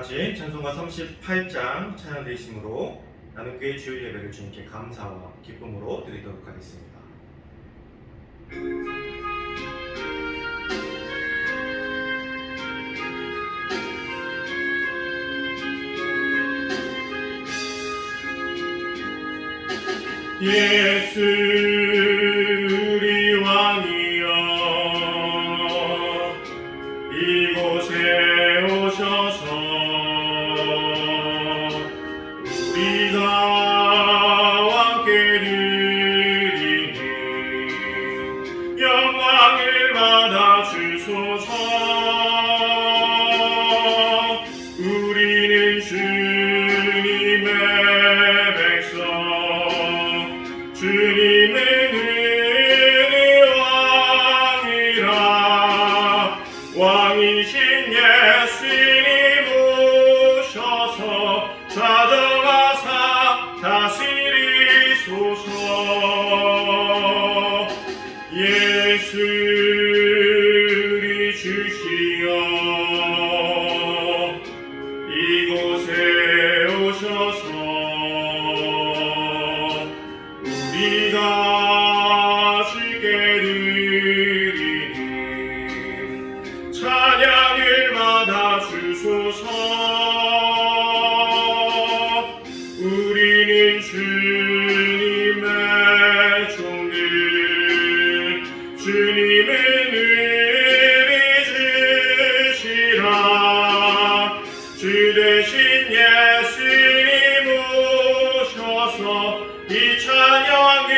같이 찬송가 38장 찬양되심으로 나는 교회 주일 예배를 주님께 감사와 기쁨으로 드리도록 하겠습니다. 예수 우리 왕이여 이곳에 오셔서 우리가 함께 드리는 영광을 받아 주소서. 우리는 주님의 백성, 주님의 왕이라. 왕이신 예수님 오셔서 찾아가사 다스리소서. 예수 우리 주시여 이곳에 오셔서 우리가 주께 드리는 찬양을 받아 주소서. 우리는 주님의 종들, 주님의 은혜를 주시라. 주 대신 예수님 오셔서 이 찬양을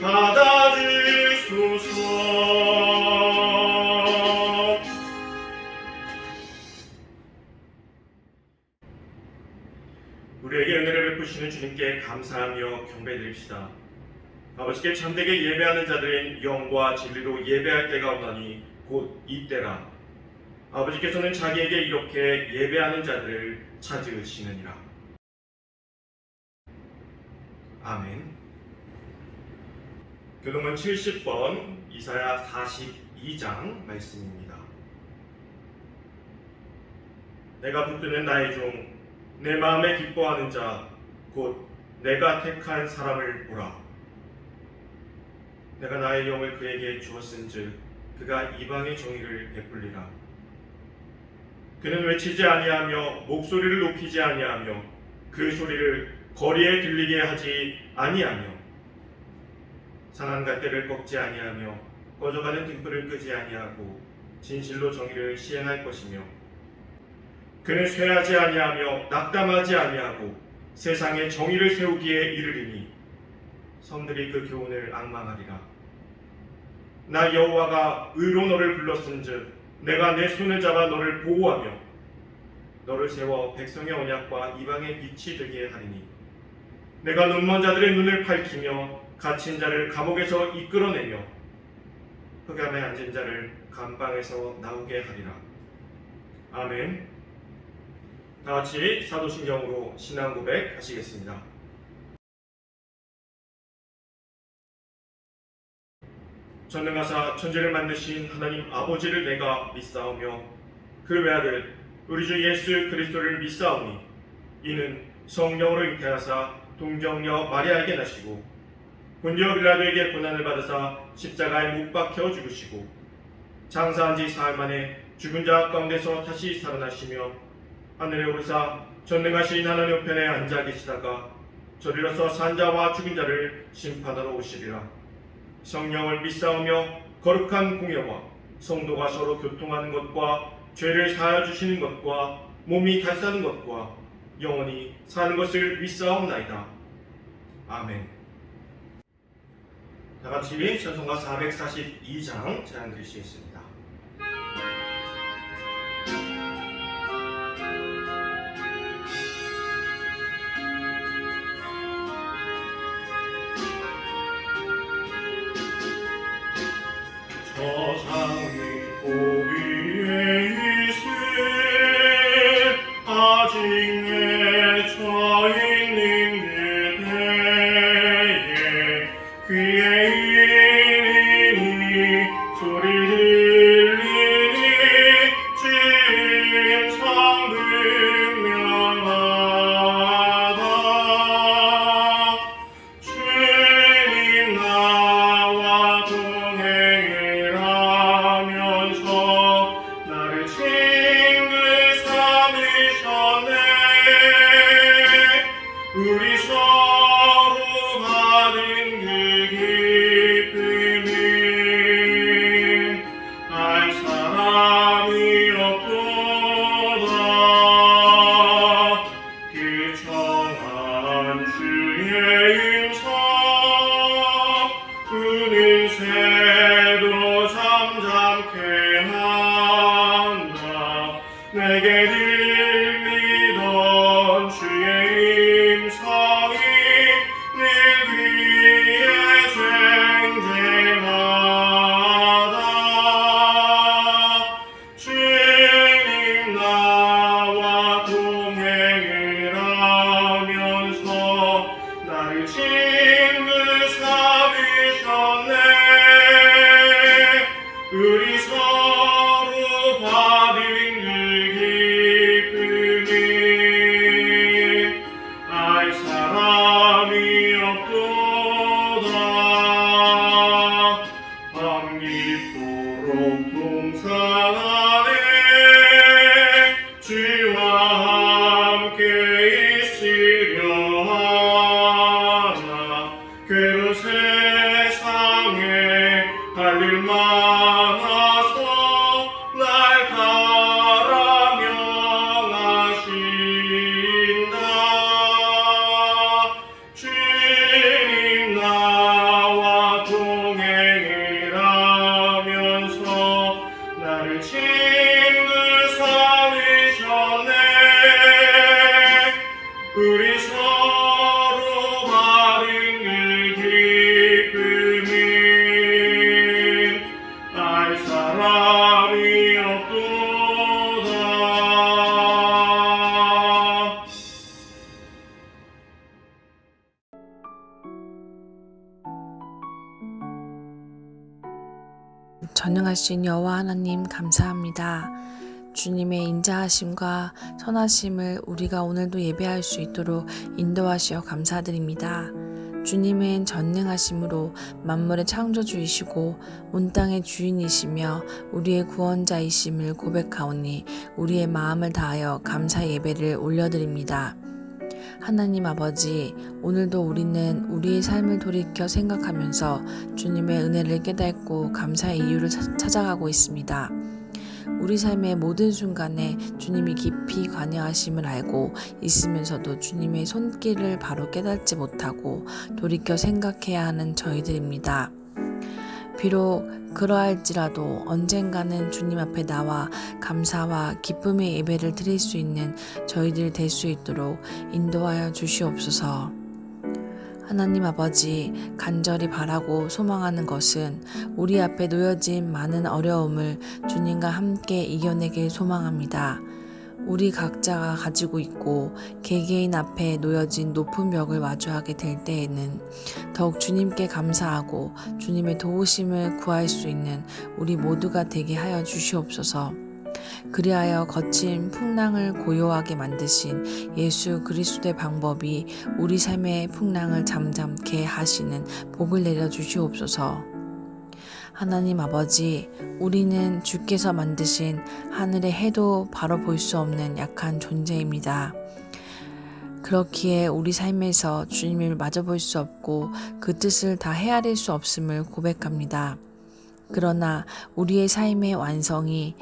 받아주소서. 우리에게 은혜를 베푸시는 주님께 감사하며 경배드립시다. 아버지께 참되게 예배하는 자들은 영과 진리로 예배할 때가 오나니 곧 이때라. 아버지께서는 자기에게 이렇게 예배하는 자들을 찾으시느니라. 아멘. 교동은 70번 이사야 42장 말씀입니다. 내가 붙드는 나의 종, 내 마음에 기뻐하는 자, 곧 내가 택한 사람을 보라. 내가 나의 영을 그에게 주었은즉 그가 이방의 정의를 베풀리라. 그는 외치지 아니하며 목소리를 높이지 아니하며 그 소리를 거리에 들리게 하지 아니하며 상한 갓대를 꺾지 아니하며 꺼져가는 등불을 끄지 아니하고 진실로 정의를 시행할 것이며 그는 쇠하지 아니하며 낙담하지 아니하고 세상에 정의를 세우기에 이르리니 성들이 그 교훈을 앙망하리라. 나 여호와가 의로 너를 불렀은즉 내가 내 손을 잡아 너를 보호하며 너를 세워 백성의 언약과 이방의 빛이 되게 하리니 내가 눈먼 자들의 눈을 밝히며 갇힌 자를 감옥에서 이끌어내며 흑암에 앉은 자를 감방에서 나오게 하리라. 아멘. 다같이 사도신경으로 신앙 고백 하시겠습니다. 전능하사 천지를 만드신 하나님 아버지를 내가 믿사오며 그 외아들 우리 주 예수 그리스도를 믿사오니 이는 성령으로 잉태하사 동정녀 마리아에게 나시고 본디오 빌라도에게 고난을 받으사 십자가에 못 박혀 죽으시고 장사한 지 사흘 만에 죽은 자 가운데서 다시 살아나시며 하늘에 오르사 전능하신 하나님 우편에 앉아 계시다가 저리로서 산 자와 죽은 자를 심판하러 오시리라. 성령을 믿사오며 거룩한 공예와 성도가 서로 교통하는 것과 죄를 사하여 주시는 것과 몸이 달사는 것과 영원히 사는 것을 믿사옵나이다. 아멘. 다같이 찬송가 442장 찬양 드리시겠습니다. 저장이 고비에 있을 아직 맺혀 있는 그대의 귀에 이르니 소리 들리니 주님 성등 우리 서로 받은 그 기쁨은 알 사람이 없도다. 그 청한 주의 음성 우는 새도 잠잠케 한다. 내게 들리던 주의 음성이 내 귀에 쟁쟁하다. 주님 나와 동행을 하면서 나를 친구 삼으셨네. 우리 서로 받은 그 기쁨은 알 사람이 없도다. 밤 깊도록 동산 안에 주와 함께 있으려 하나. 괴로운 세상에 할 일 많아서 날 가라 명하신다. 주님 나와 동행을 하면서 나를 친구 삼으셨네. 우리 서로 받은 그 기쁨은 알 사람이 없도다. 전능하신 여호와 하나님 감사합니다. 주님의 인자하심과 선하심을 우리가 오늘도 예배할 수 있도록 인도하시어 감사드립니다. 주님은 전능하심으로 만물의 창조주이시고 온 땅의 주인이시며 우리의 구원자이심을 고백하오니 우리의 마음을 다하여 감사 예배를 올려드립니다. 하나님 아버지, 오늘도 우리는 우리의 삶을 돌이켜 생각하면서 주님의 은혜를 깨닫고 감사의 이유를 찾아가고 있습니다. 우리 삶의 모든 순간에 주님이 깊이 관여하심을 알고 있으면서도 주님의 손길을 바로 깨닫지 못하고 돌이켜 생각해야 하는 저희들입니다. 비록 그러할지라도 언젠가는 주님 앞에 나와 감사와 기쁨의 예배를 드릴 수 있는 저희들 될 수 있도록 인도하여 주시옵소서. 하나님 아버지, 간절히 바라고 소망하는 것은 우리 앞에 놓여진 많은 어려움을 주님과 함께 이겨내길 소망합니다. 우리 각자가 가지고 있고 개개인 앞에 놓여진 높은 벽을 마주하게 될 때에는 더욱 주님께 감사하고 주님의 도우심을 구할 수 있는 우리 모두가 되게 하여 주시옵소서. 그리하여 거친 풍랑을 고요하게 만드신 예수 그리스도의 방법이 우리 삶의 풍랑을 잠잠케 하시는 복을 내려 주시옵소서. 하나님 아버지, 우리는 주께서 만드신 하늘의 해도 바로 볼 수 없는 약한 존재입니다. 그렇기에 우리 삶에서 주님을 마주 볼 수 없고 그 뜻을 다 헤아릴 수 없음을 고백합니다. 그러나 우리의 삶의 완성이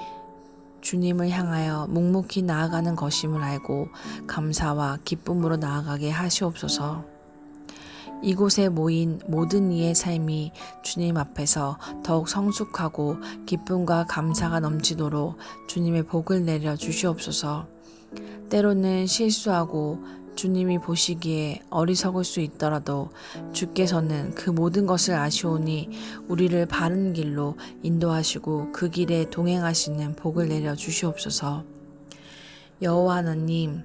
주님을 향하여 묵묵히 나아가는 것임을 알고 감사와 기쁨으로 나아가게 하시옵소서. 이곳에 모인 모든 이의 삶이 주님 앞에서 더욱 성숙하고 기쁨과 감사가 넘치도록 주님의 복을 내려 주시옵소서. 때로는 실수하고 주님이 보시기에 어리석을 수 있더라도 주께서는 그 모든 것을 아시오니 우리를 바른 길로 인도하시고 그 길에 동행하시는 복을 내려 주시옵소서. 여호와 하나님,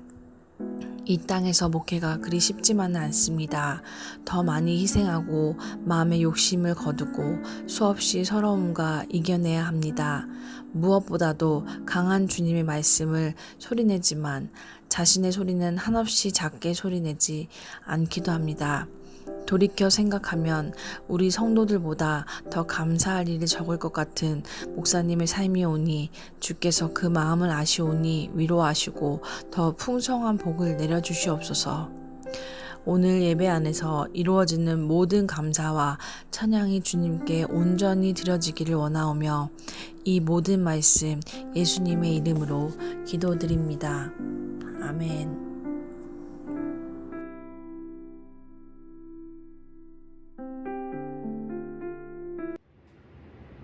이 땅에서 목회가 그리 쉽지만은 않습니다. 더 많이 희생하고 마음의 욕심을 거두고 수없이 서러움과 이겨내야 합니다. 무엇보다도 강한 주님의 말씀을 소리내지만 자신의 소리는 한없이 작게 소리내지 않기도 합니다. 돌이켜 생각하면 우리 성도들보다 더 감사할 일이 적을 것 같은 목사님의 삶이 오니 주께서 그 마음을 아시오니 위로하시고 더 풍성한 복을 내려주시옵소서. 오늘 예배 안에서 이루어지는 모든 감사와 찬양이 주님께 온전히 드려지기를 원하오며 이 모든 말씀 예수님의 이름으로 기도드립니다. 아멘.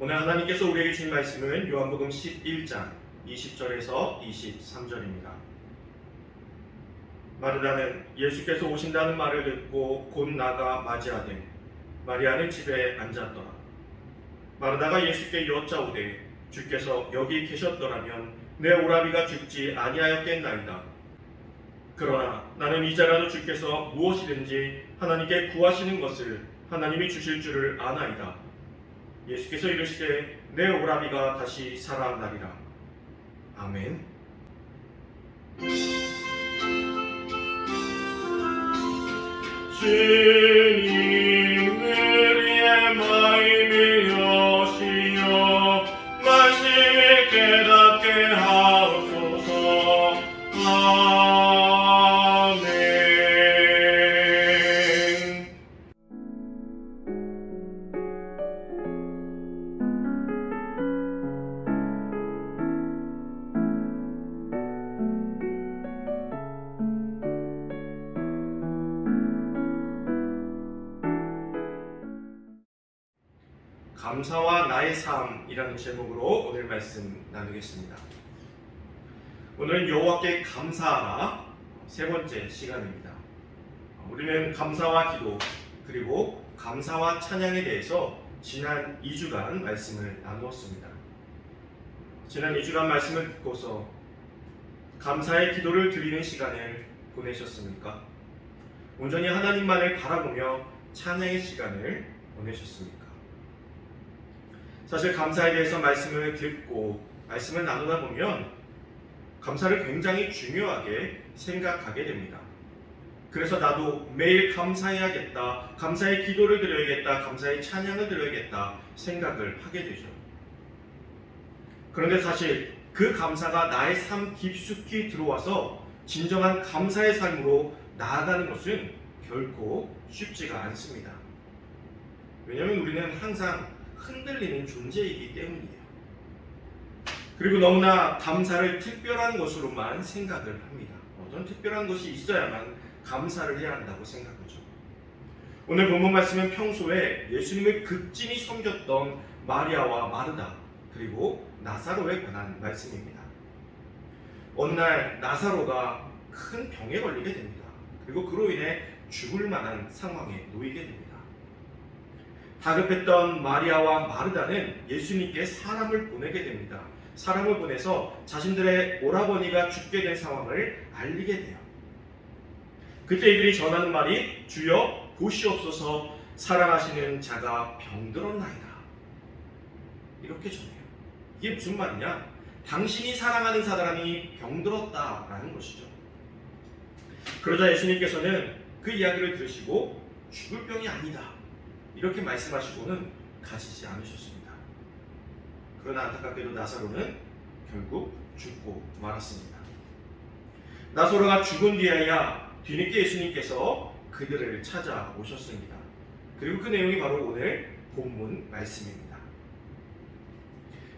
오늘 하나님께서 우리에게 주신 말씀은 요한복음 11장 20절에서 23절입니다. 마르다는 예수께서 오신다는 말을 듣고 곧 나가 맞이하되 마리아는 집에 앉았더라. 마르다가 예수께 여짜오되 주께서 여기 계셨더라면 내 오라비가 죽지 아니하였겠나이다. 그러나 나는 이제라도 주께서 무엇이든지 하나님께 구하시는 것을 하나님이 주실 줄을 아나이다. 예수께서 이르시되 내 오라비가 다시 살아나리라. 아멘. 주님 우리의 마음을 여시어 말씀을 깨닫게 하옵소서. 아멘. 감사와 나의 삶이라는 제목으로 오늘 말씀 나누겠습니다. 오늘은 여호와께 감사하라 세 번째 시간입니다. 우리는 감사와 기도 그리고 감사와 찬양에 대해서 지난 2주간 말씀을 나누었습니다. 지난 2주간 말씀을 듣고서 감사의 기도를 드리는 시간을 보내셨습니까? 온전히 하나님만을 바라보며 찬양의 시간을 보내셨습니까? 사실 감사에 대해서 말씀을 듣고 말씀을 나누다 보면 감사를 굉장히 중요하게 생각하게 됩니다. 그래서 나도 매일 감사해야겠다, 감사의 기도를 드려야겠다, 감사의 찬양을 드려야겠다 생각을 하게 되죠. 그런데 사실 그 감사가 나의 삶 깊숙이 들어와서 진정한 감사의 삶으로 나아가는 것은 결코 쉽지가 않습니다. 왜냐하면 우리는 항상 흔들리는 존재이기 때문이에요. 그리고 너무나 감사를 특별한 것으로만 생각을 합니다. 어떤 특별한 것이 있어야만 감사를 해야 한다고 생각하죠. 오늘 본문 말씀은 평소에 예수님을 극진히 섬겼던 마리아와 마르다 그리고 나사로에 관한 말씀입니다. 어느 날 나사로가 큰 병에 걸리게 됩니다. 그리고 그로 인해 죽을 만한 상황에 놓이게 됩니다. 다급했던 마리아와 마르다는 예수님께 사람을 보내게 됩니다. 사람을 보내서 자신들의 오라버니가 죽게 된 상황을 알리게 돼요. 그때 이들이 전하는 말이 주여 보시옵소서 사랑하시는 자가 병들었나이다. 이렇게 전해요. 이게 무슨 말이냐? 당신이 사랑하는 사람이 병들었다라는 것이죠. 그러자 예수님께서는 그 이야기를 들으시고 죽을 병이 아니다 이렇게 말씀하시고는 가시지 않으셨습니다. 그러나 안타깝게도 나사로는 결국 죽고 말았습니다. 나사로가 죽은 뒤에야 뒤늦게 예수님께서 그들을 찾아오셨습니다. 그리고 그 내용이 바로 오늘 본문 말씀입니다.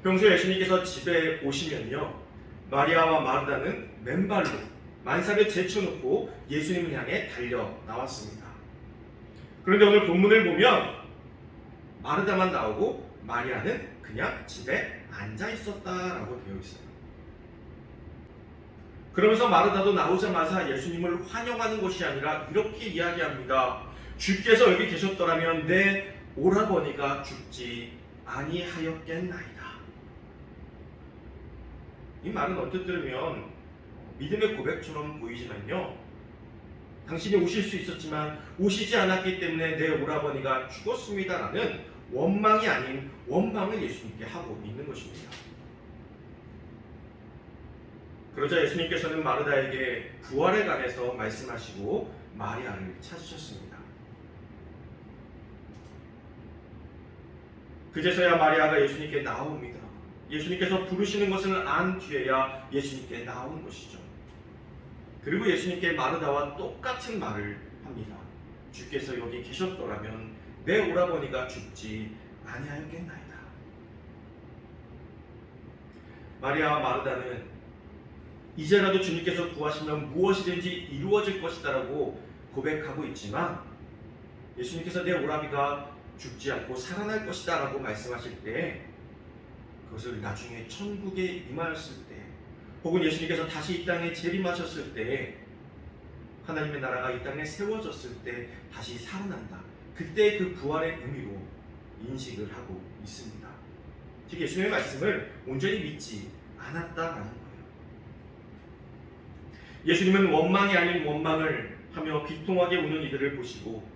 평소 예수님께서 집에 오시면요, 마리아와 마르다는 맨발로 만삭을 제쳐놓고 예수님을 향해 달려 나왔습니다. 그런데 오늘 본문을 보면 마르다만 나오고 마리아는 그냥 집에 앉아 있었다라고 되어 있어요. 그러면서 마르다도 나오자마자 예수님을 환영하는 것이 아니라 이렇게 이야기합니다. 주께서 여기 계셨더라면 내 오라버니가 죽지 아니하였겠나이다. 이 말은 언뜻 들으면 믿음의 고백처럼 보이지만요, 당신이 오실 수 있었지만 오시지 않았기 때문에 내 오라버니가 죽었습니다라는 원망이 아닌 원망을 예수님께 하고 있는 것입니다. 그러자 예수님께서는 마르다에게 부활에 관해서 말씀하시고 마리아를 찾으셨습니다. 그제서야 마리아가 예수님께 나옵니다. 예수님께서 부르시는 것을 안 뒤에야 예수님께 나온 것이죠. 그리고 예수님께 마르다와 똑같은 말을 합니다. 주께서 여기 계셨더라면 내 오라버니가 죽지 아니하였겠나이다. 마리아와 마르다는 이제라도 주님께서 구하시면 무엇이든지 이루어질 것이다라고 고백하고 있지만, 예수님께서 내 오라비가 죽지 않고 살아날 것이다 라고 말씀하실 때, 그것을 나중에 천국에 임하였을 때, 혹은 예수님께서 다시 이 땅에 재림하셨을 때, 하나님의 나라가 이 땅에 세워졌을 때 다시 살아난다, 그때 그 부활의 의미로 인식을 하고 있습니다. 즉 예수님의 말씀을 온전히 믿지 않았다라는 거예요. 예수님은 원망이 아닌 원망을 하며 비통하게 우는 이들을 보시고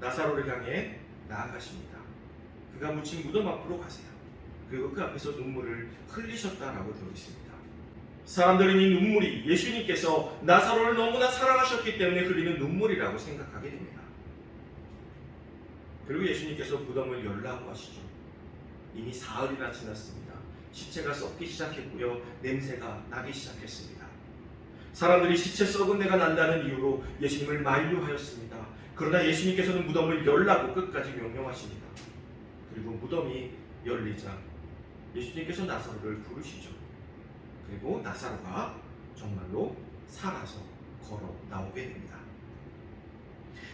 나사로를 향해 나아가십니다. 그가 묻힌 무덤 앞으로 가세요. 그리고 그 앞에서 눈물을 흘리셨다라고 되어 있습니다. 사람들은 이 눈물이 예수님께서 나사로를 너무나 사랑하셨기 때문에 흘리는 눈물이라고 생각하게 됩니다. 그리고 예수님께서 무덤을 열라고 하시죠. 이미 사흘이나 지났습니다. 시체가 썩기 시작했고요, 냄새가 나기 시작했습니다. 사람들이 시체 썩은 내가 난다는 이유로 예수님을 만류하였습니다. 그러나 예수님께서는 무덤을 열라고 끝까지 명령하십니다. 그리고 무덤이 열리자 예수님께서 나사로를 부르시죠. 그리고 나사로가 정말로 살아서 걸어 나오게 됩니다.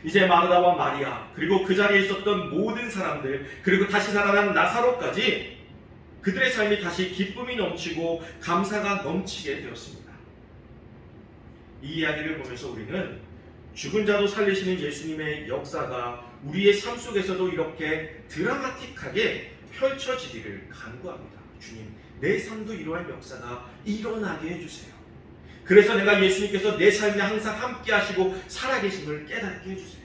이제 마르다와 마리아, 그리고 그 자리에 있었던 모든 사람들, 그리고 다시 살아난 나사로까지 그들의 삶이 다시 기쁨이 넘치고 감사가 넘치게 되었습니다. 이 이야기를 보면서 우리는 죽은 자도 살리시는 예수님의 역사가 우리의 삶 속에서도 이렇게 드라마틱하게 펼쳐지기를 간구합니다. 주님, 내 삶도 이러한 역사가 일어나게 해주세요. 그래서 내가 예수님께서 내 삶에 항상 함께 하시고 살아계심을 깨닫게 해주세요.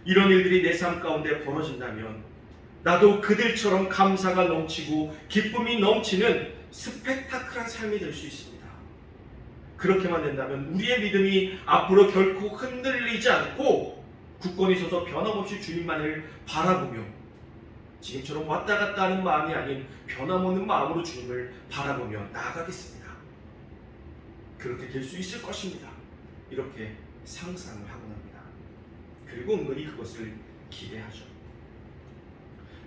이런 일들이 내 삶 가운데 벌어진다면 나도 그들처럼 감사가 넘치고 기쁨이 넘치는 스펙타클한 삶이 될 수 있습니다. 그렇게만 된다면 우리의 믿음이 앞으로 결코 흔들리지 않고 굳건히 서서 변함없이 주님만을 바라보며 지금처럼 왔다 갔다 하는 마음이 아닌 변함없는 마음으로 주님을 바라보며 나아가겠습니다. 그렇게 될 수 있을 것입니다. 이렇게 상상을 하곤 합니다. 그리고 은근히 그것을 기대하죠.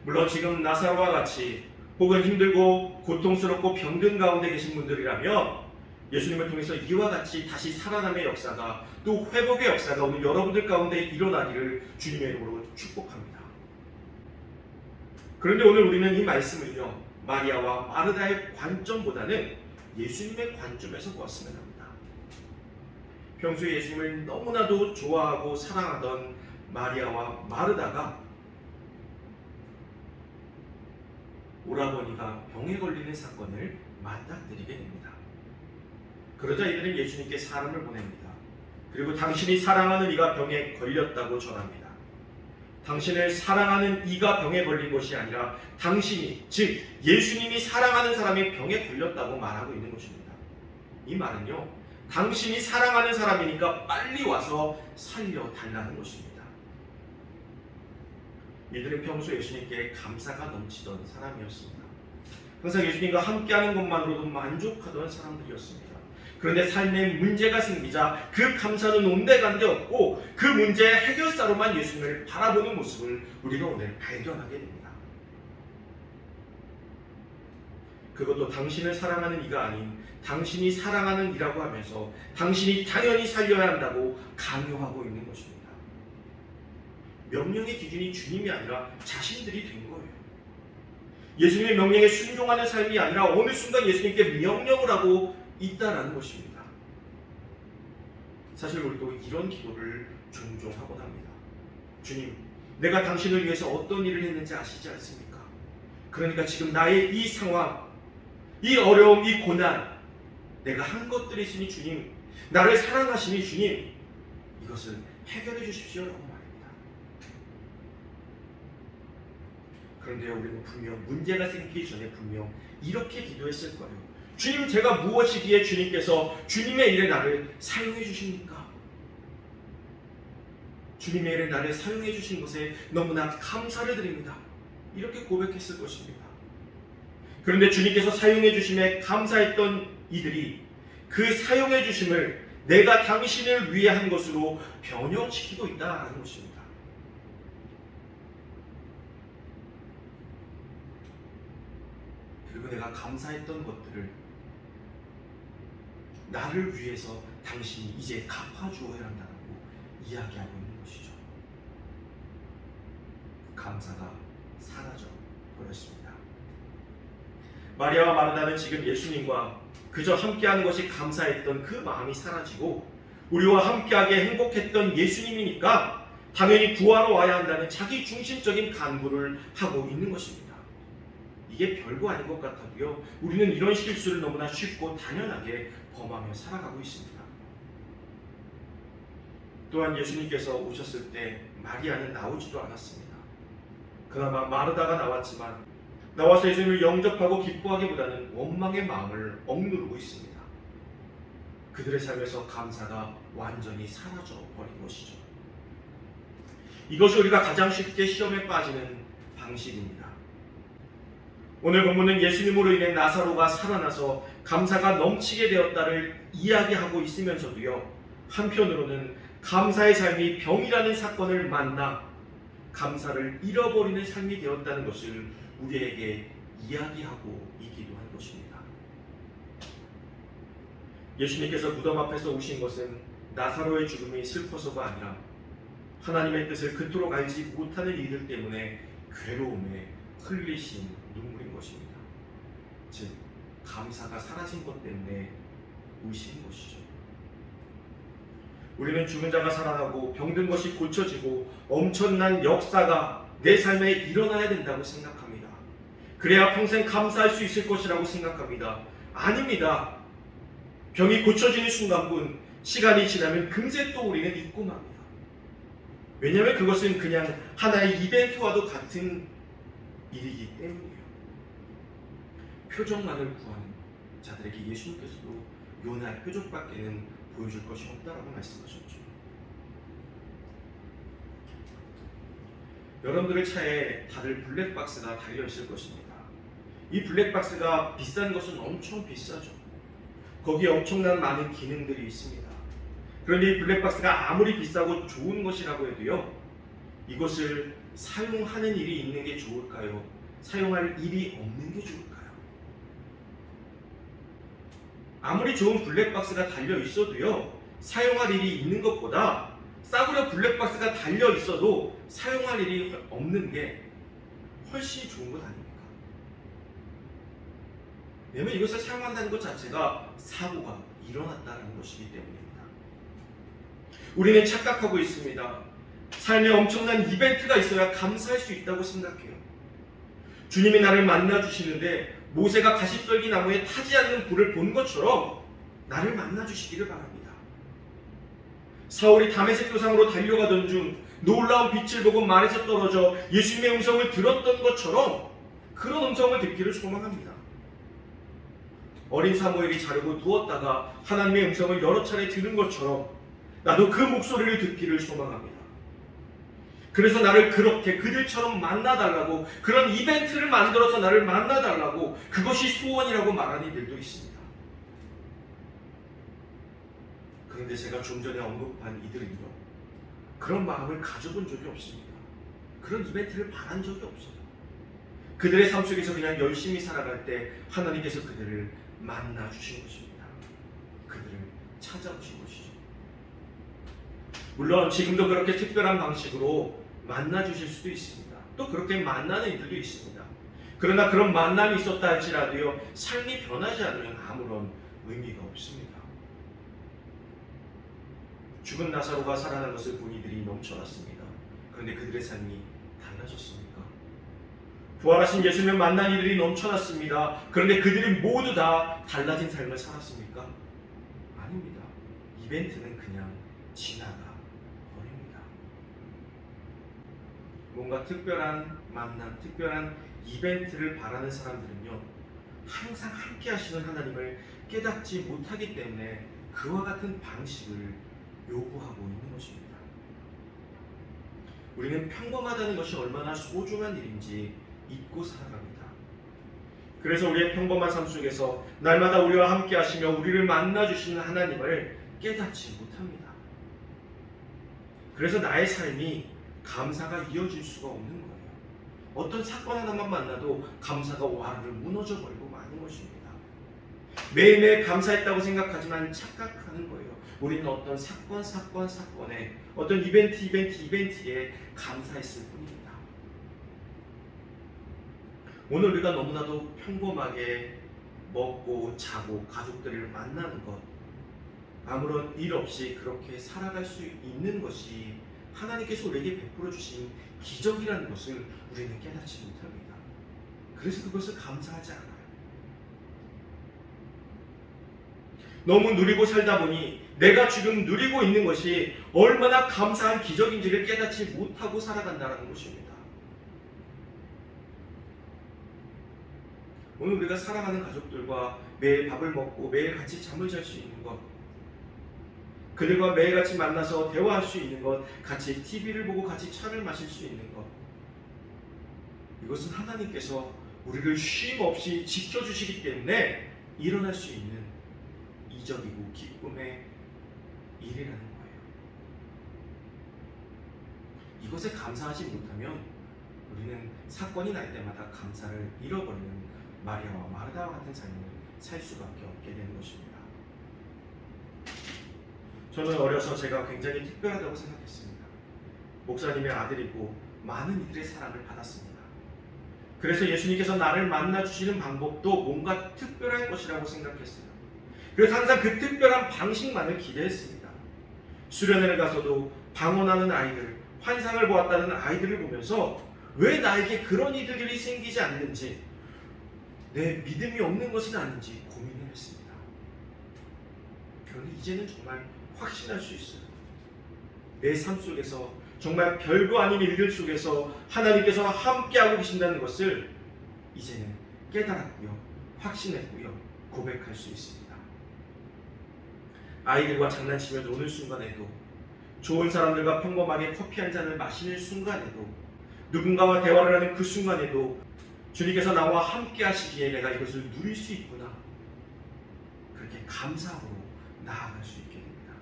물론 지금 나사로와 같이 혹은 힘들고 고통스럽고 병든 가운데 계신 분들이라면 예수님을 통해서 이와 같이 다시 살아남의 역사가, 또 회복의 역사가 오늘 여러분들 가운데 일어나기를 주님의 이름으로 축복합니다. 그런데 오늘 우리는 이 말씀을요, 마리아와 마르다의 관점보다는 예수님의 관점에서 보았으면 합니다. 평소에 예수님을 너무나도 좋아하고 사랑하던 마리아와 마르다가 오라버니가 병에 걸리는 사건을 맞닥뜨리게 됩니다. 그러자 이들은 예수님께 사람을 보냅니다. 그리고 당신이 사랑하는 이가 병에 걸렸다고 전합니다. 당신을 사랑하는 이가 병에 걸린 것이 아니라 당신이, 즉 예수님이 사랑하는 사람이 병에 걸렸다고 말하고 있는 것입니다. 이 말은요, 당신이 사랑하는 사람이니까 빨리 와서 살려달라는 것입니다. 이들은 평소 예수님께 감사가 넘치던 사람이었습니다. 항상 예수님과 함께하는 것만으로도 만족하던 사람들이었습니다. 그런데 삶에 문제가 생기자 그 감사는 온데간데 없고 그 문제의 해결사로만 예수님을 바라보는 모습을 우리가 오늘 발견하게 됩니다. 그것도 당신을 사랑하는 이가 아닌 당신이 사랑하는 이라고 하면서 당신이 당연히 살려야 한다고 강요하고 있는 것입니다. 명령의 기준이 주님이 아니라 자신들이 된 거예요. 예수님의 명령에 순종하는 삶이 아니라 어느 순간 예수님께 명령을 하고 있다라는 것입니다. 사실 우리도 이런 기도를 종종 하곤 합니다. 주님, 내가 당신을 위해서 어떤 일을 했는지 아시지 않습니까? 그러니까 지금 나의 이 상황, 이 어려움, 이 고난, 내가 한 것들이 있으니 주님, 나를 사랑하시니 주님, 이것을 해결해 주십시오라고 말합니다. 그런데 우리는 분명 문제가 생기기 전에 분명 이렇게 기도했을 거예요. 주님, 제가 무엇이기에 주님께서 주님의 일에 나를 사용해 주십니까? 주님의 일에 나를 사용해 주신 것에 너무나 감사를 드립니다. 이렇게 고백했을 것입니다. 그런데 주님께서 사용해 주심에 감사했던 이들이 그 사용해 주심을 내가 당신을 위해 한 것으로 변형시키고 있다는 것입니다. 그리고 내가 감사했던 것들을 나를 위해서 당신이 이제 갚아주어야 한다고 이야기하고 있는 것이죠. 감사가 사라져 버렸습니다. 마리아와 마르다는 지금 예수님과 그저 함께하는 것이 감사했던 그 마음이 사라지고 우리와 함께하게 행복했던 예수님이니까 당연히 구하러 와야 한다는 자기 중심적인 간구를 하고 있는 것입니다. 이게 별거 아닌 것 같아도요, 우리는 이런 실수를 너무나 쉽고 당연하게 범하며 살아가고 있습니다. 또한 예수님께서 오셨을 때 마리아는 나오지도 않았습니다. 그나마 마르다가 나왔지만 나와서 예수님을 영접하고 기뻐하기보다는 원망의 마음을 억누르고 있습니다. 그들의 삶에서 감사가 완전히 사라져 버린 것이죠. 이것이 우리가 가장 쉽게 시험에 빠지는 방식입니다. 오늘 본문은 예수님으로 인해 나사로가 살아나서 감사가 넘치게 되었다를 이야기하고 있으면서도요, 한편으로는 감사의 삶이 병이라는 사건을 만나 감사를 잃어버리는 삶이 되었다는 것을 우리에게 이야기하고 있기도 한 것입니다. 예수님께서 무덤 앞에서 오신 것은 나사로의 죽음이 슬퍼서가 아니라 하나님의 뜻을 그토록 알지 못하는 이들 때문에 괴로움에 흘리신 눈물인 것입니다. 즉, 감사가 사라진 것 때문에 우신 것이죠. 우리는 죽은 자가 살아나고 병든 것이 고쳐지고 엄청난 역사가 내 삶에 일어나야 된다고 생각합니다. 그래야 평생 감사할 수 있을 것이라고 생각합니다. 아닙니다. 병이 고쳐지는 순간뿐, 시간이 지나면 금세 또 우리는 잊고 맙니다. 왜냐하면 그것은 그냥 하나의 이벤트와도 같은 일이기 때문이에요. 표적만을 구하는 자들에게 예수님께서도 요나의 표적밖에는 보여줄 것이 없다라고 말씀하셨죠. 여러분들의 차에 다들 블랙박스가 달려있을 것입니다. 이 블랙박스가 비싼 것은 엄청 비싸죠. 거기에 엄청난 많은 기능들이 있습니다. 그런데 이 블랙박스가 아무리 비싸고 좋은 것이라고 해도요, 이것을 사용하는 일이 있는 게 좋을까요? 사용할 일이 없는 게 좋을까요? 아무리 좋은 블랙박스가 달려 있어도요, 사용할 일이 있는 것보다 싸구려 블랙박스가 달려 있어도 사용할 일이 없는 게 훨씬 좋은 것 아닙니까? 왜냐면 이것을 사용한다는 것 자체가 사고가 일어났다는 것이기 때문입니다. 우리는 착각하고 있습니다. 삶에 엄청난 이벤트가 있어야 감사할 수 있다고 생각해요. 주님이 나를 만나주시는데 모세가 가시떨기 나무에 타지 않는 불을 본 것처럼 나를 만나주시기를 바랍니다. 사울이 다메섹 도상으로 달려가던 중 놀라운 빛을 보고 말에서 떨어져 예수님의 음성을 들었던 것처럼 그런 음성을 듣기를 소망합니다. 어린 사무엘이 자르고 누웠다가 하나님의 음성을 여러 차례 들은 것처럼 나도 그 목소리를 듣기를 소망합니다. 그래서 나를 그렇게 그들처럼 만나달라고, 그런 이벤트를 만들어서 나를 만나달라고, 그것이 소원이라고 말하는 이들도 있습니다. 그런데 제가 좀 전에 언급한 이들은요, 그런 마음을 가져본 적이 없습니다. 그런 이벤트를 바란 적이 없어요. 그들의 삶 속에서 그냥 열심히 살아갈 때 하나님께서 그들을 만나주신 것입니다. 그들을 찾아오신 것이죠. 물론 지금도 그렇게 특별한 방식으로 만나주실 수도 있습니다. 또 그렇게 만나는 이들도 있습니다. 그러나 그런 만남이 있었다 할지라도요, 삶이 변하지 않으면 아무런 의미가 없습니다. 죽은 나사로가 살아난 것을 본 이들이 넘쳐났습니다. 그런데 그들의 삶이 달라졌습니까? 부활하신 예수님을 만난 이들이 넘쳐났습니다. 그런데 그들이 모두 다 달라진 삶을 살았습니까? 아닙니다. 이벤트는 그냥 지나가 버립니다. 뭔가 특별한 만남, 특별한 이벤트를 바라는 사람들은요, 항상 함께 하시는 하나님을 깨닫지 못하기 때문에 그와 같은 방식을 요구하고 있는 것입니다. 우리는 평범하다는 것이 얼마나 소중한 일인지 잊고 살아갑니다. 그래서 우리의 평범한 삶 속에서 날마다 우리와 함께 하시며 우리를 만나주시는 하나님을 깨닫지 못합니다. 그래서 나의 삶이 감사가 이어질 수가 없는 거예요. 어떤 사건 하나만 만나도 감사가 와르르 무너져 버리고 마는 것입니다. 매일매일 감사했다고 생각하지만 착각하는 거예요. 우리는 어떤 사건에 어떤 이벤트에 감사했을 뿐입니다. 오늘 우리가 너무나도 평범하게 먹고 자고 가족들을 만나는 것, 아무런 일 없이 그렇게 살아갈 수 있는 것이 하나님께서 우리에게 베풀어 주신 기적이라는 것을 우리는 깨닫지 못합니다. 그래서 그것을 감사하지 않아요. 너무 누리고 살다 보니 내가 지금 누리고 있는 것이 얼마나 감사한 기적인지를 깨닫지 못하고 살아간다는 것입니다. 오늘 우리가 사랑하는 가족들과 매일 밥을 먹고 매일 같이 잠을 잘 수 있는 것, 그들과 매일같이 만나서 대화할 수 있는 것, 같이 TV를 보고 같이 차를 마실 수 있는 것, 이것은 하나님께서 우리를 쉼 없이 지켜주시기 때문에 일어날 수 있는 이적이고 기쁨의 일이라는 거예요. 이것에 감사하지 못하면 우리는 사건이 날 때마다 감사를 잃어버리는 마리아와 마르다와 같은 삶을 살 수밖에 없게 되는 것입니다. 저는 어려서 제가 굉장히 특별하다고 생각했습니다. 목사님의 아들이고 많은 이들의 사랑을 받았습니다. 그래서 예수님께서 나를 만나주시는 방법도 뭔가 특별할 것이라고 생각했어요. 그래서 항상 그 특별한 방식만을 기대했습니다. 수련회를 가서도 방언하는 아이들, 환상을 보았다는 아이들을 보면서 왜 나에게 그런 일들이 생기지 않는지, 내 믿음이 없는 것은 아닌지 고민을 했습니다. 그런데 이제는 정말 확신할 수 있어요. 내 삶 속에서 정말 별거 아닌 일들 속에서 하나님께서 함께하고 계신다는 것을 이제는 깨달았고요, 확신했고요, 고백할 수 있습니다. 아이들과 장난치며 노는 순간에도, 좋은 사람들과 평범하게 커피 한 잔을 마시는 순간에도, 누군가와 대화를 하는 그 순간에도 주님께서 나와 함께 하시기에 내가 이것을 누릴 수 있구나, 그렇게 감사함으로 나아갈 수 있게 됩니다.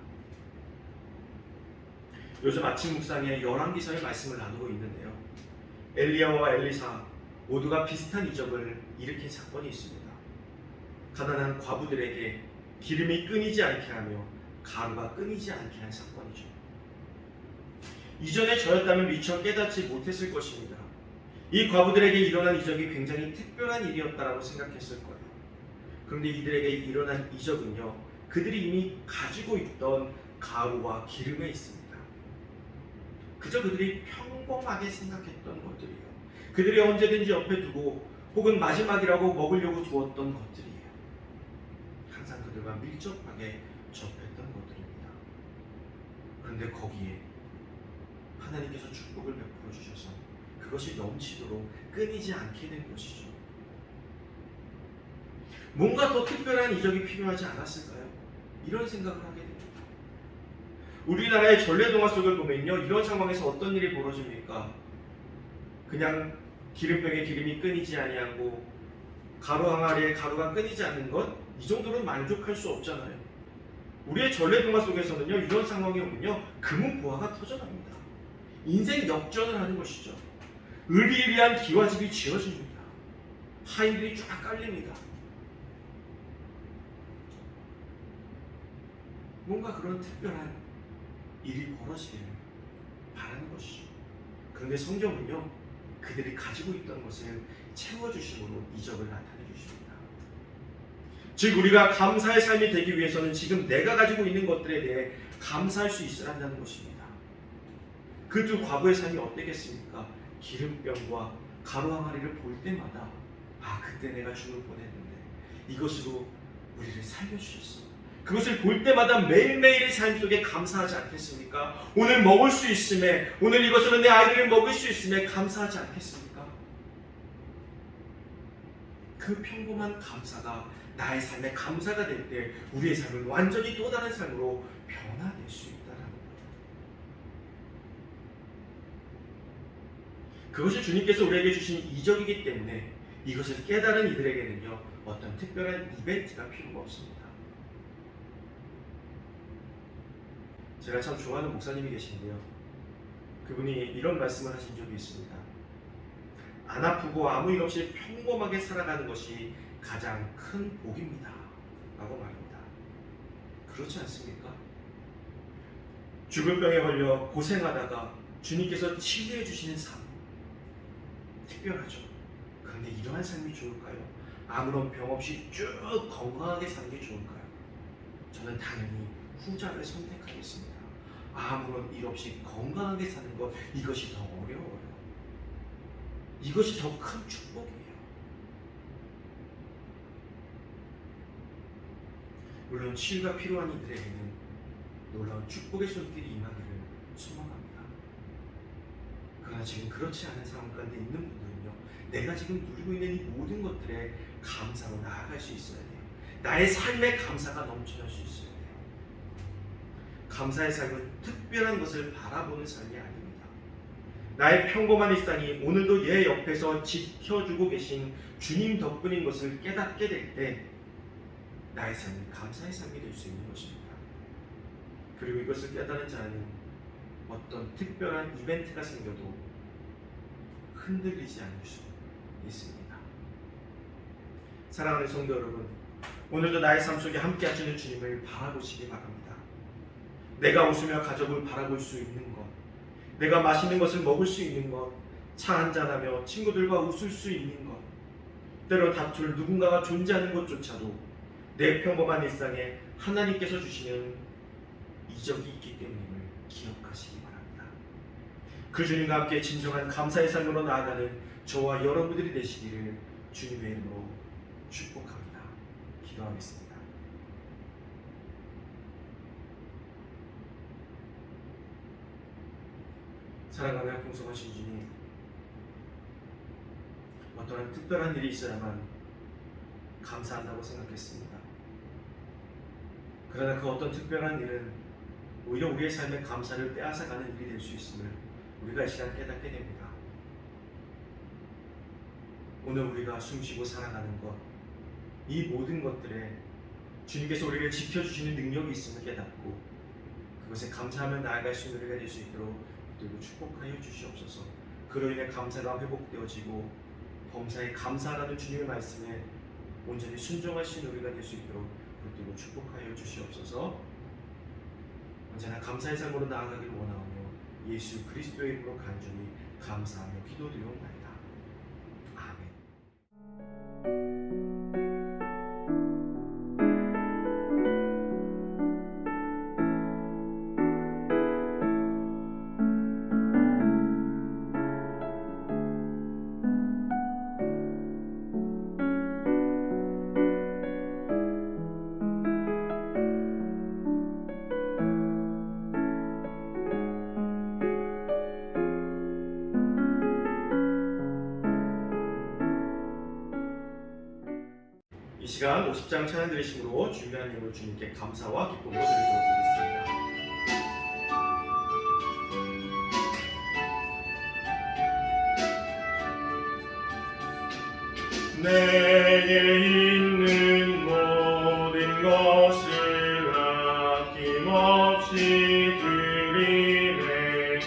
요즘 아침 묵상에 열왕기서의 말씀을 나누고 있는데요, 엘리야와 엘리사 모두가 비슷한 이적을 일으킨 사건이 있습니다. 가난한 과부들에게 기름이 끊이지 않게 하며 가루가 끊이지 않게 한 사건이죠. 이전에 저였다면 미처 깨닫지 못했을 것입니다. 이 과부들에게 일어난 이적이 굉장히 특별한 일이었다라고 생각했을 거예요. 그런데 이들에게 일어난 이적은요, 그들이 이미 가지고 있던 가루와 기름에 있습니다. 그저 그들이 평범하게 생각했던 것들이에요. 그들이 언제든지 옆에 두고 혹은 마지막이라고 먹으려고 두었던 것들이에요. 항상 그들과 밀접하게 접했던 것들입니다. 그런데 거기에 하나님께서 축복을 베풀어 주셔서 그것이 넘치도록 끊이지 않게 된 것이죠. 뭔가 더 특별한 이적이 필요하지 않았을까요? 이런 생각을 하게 됩니다. 우리나라의 전래동화 속을 보면요, 이런 상황에서 어떤 일이 벌어집니까? 그냥 기름병에 기름이 끊이지 아니하고 가루 항아리에 가루가 끊이지 않는 것, 이 정도는 만족할 수 없잖아요. 우리의 전래동화 속에서는요, 이런 상황이 오면요, 금은보화가 터져납니다. 인생 역전을 하는 것이죠. 의리의리한 기와집이 지어집니다. 하인들이 쫙 깔립니다. 뭔가 그런 특별한 일이 벌어지기를 바라는 것이죠. 그런데 성경은요, 그들이 가지고 있던 것을 채워주심으로 이적을 나타내 주십니다. 즉, 우리가 감사의 삶이 되기 위해서는 지금 내가 가지고 있는 것들에 대해 감사할 수 있어야 한다는 것입니다. 그 두 과부의 삶이 어땠겠습니까? 기름병과 가루 항아리를 볼 때마다, 아, 그때 내가 죽을 뻔했는데 이것으로 우리를 살려주셨어. 그것을 볼 때마다 매일매일의 삶 속에 감사하지 않겠습니까? 오늘 먹을 수 있음에, 오늘 이것으로 내 아이들을 먹을 수 있음에 감사하지 않겠습니까? 그 평범한 감사가 나의 삶의 감사가 될 때 우리의 삶은 완전히 또 다른 삶으로 변화될 수 있다는 거예요. 그것이 주님께서 우리에게 주신 이적이기 때문에 이것을 깨달은 이들에게는요, 어떤 특별한 이벤트가 필요가 없습니다. 제가 참 좋아하는 목사님이 계신데요. 그분이 이런 말씀을 하신 적이 있습니다. 안 아프고 아무 일 없이 평범하게 살아가는 것이 가장 큰 복입니다 라고 말합니다. 그렇지 않습니까? 죽을 병에 걸려 고생하다가 주님께서 치료해 주시는 삶, 특별하죠. 그런데 이러한 삶이 좋을까요? 아무런 병 없이 쭉 건강하게 사는 게 좋을까요? 저는 당연히 후자를 선택하겠습니다. 아무런 일 없이 건강하게 사는 것, 이것이 더 어려워요. 이것이 더 큰 축복이에요. 물론 치유가 필요한 이들에게는 놀라운 축복의 손길이 임하기를 소망합니다. 그러나 지금 그렇지 않은 상황 가운데 있는 분들은요, 내가 지금 누리고 있는 이 모든 것들에 감사로 나아갈 수 있어야 돼요. 나의 삶에 감사가 넘쳐날 수 있어야 돼요. 감사의 삶은 특별한 것을 바라보는 삶이 아닙니다. 나의 평범한 일상이 오늘도 얘 옆에서 지켜주고 계신 주님 덕분인 것을 깨닫게 될 때 나의 삶이 감사의 삶이 될 수 있는 것입니다. 그리고 이것을 깨달은 자는 어떤 특별한 이벤트가 생겨도 흔들리지 않을 수 있습니다. 사랑하는 성도 여러분, 오늘도 나의 삶 속에 함께 하시는 주님을 바라보시기 바랍니다. 내가 웃으며 가족을 바라볼 수 있는 것, 내가 맛있는 것을 먹을 수 있는 것, 차 한잔하며 친구들과 웃을 수 있는 것, 때로 다툴 누군가가 존재하는 것조차도 내 평범한 일상에 하나님께서 주시는 이적이 있기 때문임을 기억하시기 바랍니다. 그 주님과 함께 진정한 감사의 삶으로 나아가는 저와 여러분들이 되시기를 주님의 이름으로 축복합니다. 기도하겠습니다. 사랑하며 풍성하신 주님, 어떠한 특별한 일이 있어야만 감사한다고 생각했습니다. 그러나 그 어떤 특별한 일은 오히려 우리의 삶의 감사를 빼앗아가는 일이 될 수 있음을 우리가 이 시간 깨닫게 됩니다. 오늘 우리가 숨쉬고 살아가는 것, 이 모든 것들에 주님께서 우리를 지켜주시는 능력이 있음을 깨닫고 그것에 감사하며 나아갈 수 있는 우리가 될 수 있도록 그리고 축복하여 주시옵소서. 그로 인해 감사가 회복되어지고 범사에 감사하라는 주님의 말씀에 온전히 순종할 수 있는 우리가 될 수 있도록 그리고 축복하여 주시옵소서. 언제나 감사의 삶으로 나아가길 원하오며 예수 그리스도의 이름으로 간절히 감사하며 기도드리옵나이다. 아멘. 이 시간 50장 찬양 드리심으로 준비한 예물 주님께 감사와 기쁨으로 드리도록 하겠습니다. 내게 있는 모든 것을 아낌없이 드리네.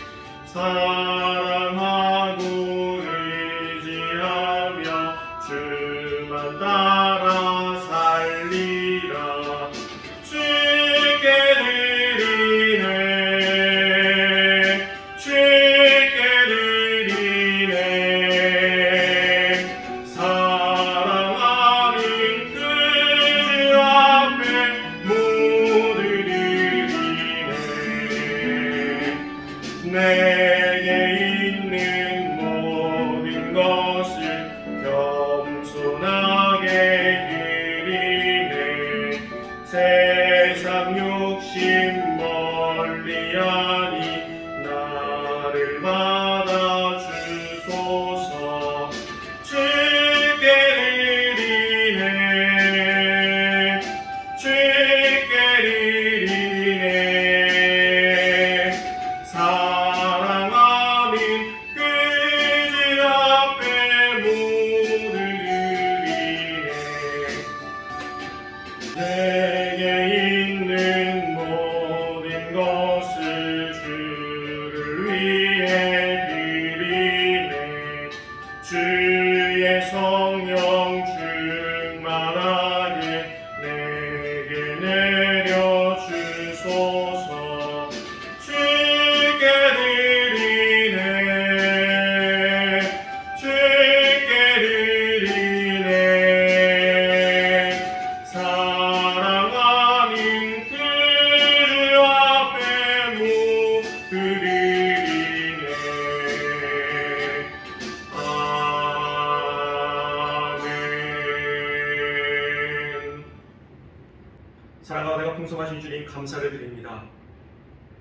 사랑하고 의지하며 주만 따라 살리라. 주께 드리네. 주께 드리네. 사랑하는 그 앞에 모두 드리네. 내게 있는 모든 것을 겸손하게 드리네. 세상 욕심 멀리하니 나를 받아주소서. 주께 드리네. 주께 드리네. 사랑 감사를 드립니다.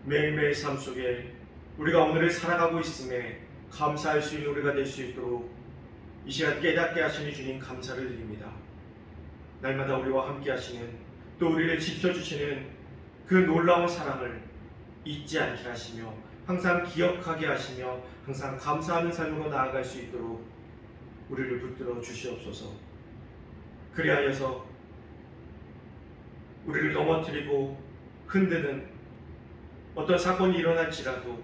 매일매일 삶 속에 우리가 오늘을 살아가고 있음에 감사할 수 있는 우리가 될 수 있도록 이 시간 깨닫게 하시니 주님 감사를 드립니다. 날마다 우리와 함께 하시는, 또 우리를 지켜주시는 그 놀라운 사랑을 잊지 않게 하시며 항상 기억하게 하시며 항상 감사하는 삶으로 나아갈 수 있도록 우리를 붙들어 주시옵소서. 그리하여서 우리를 넘어뜨리고 흔드는 어떤 사건이 일어날지라도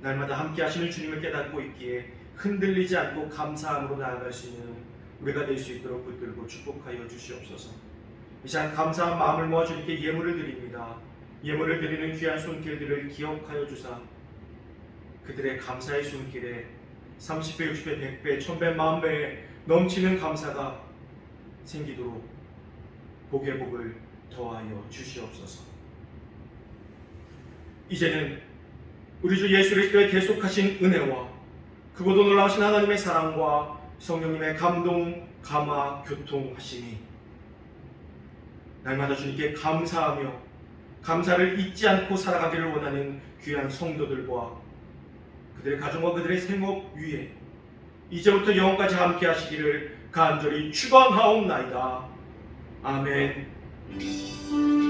날마다 함께 하시는 주님을 깨닫고 있기에 흔들리지 않고 감사함으로 나아갈 수 있는 우리가 될 수 있도록 붙들고 축복하여 주시옵소서. 이 시간 감사한 마음을 모아 주님께 예물을 드립니다. 예물을 드리는 귀한 손길들을 기억하여 주사 그들의 감사의 손길에 30배, 60배, 100배, 1000배, 10,000배의 넘치는 감사가 생기도록 복의 복을 더하여 주시옵소서. 이제는 우리 주 예수 그리스도의 계속하신 은혜와 그보다 놀라우신 하나님의 사랑과 성령님의 감동, 감화, 교통하심이 날마다 주님께 감사하며 감사를 잊지 않고 살아가기를 원하는 귀한 성도들과 그들의 가정과 그들의 생업 위에 이제부터 영원까지 함께 하시기를 간절히 축원하옵나이다. 아멘.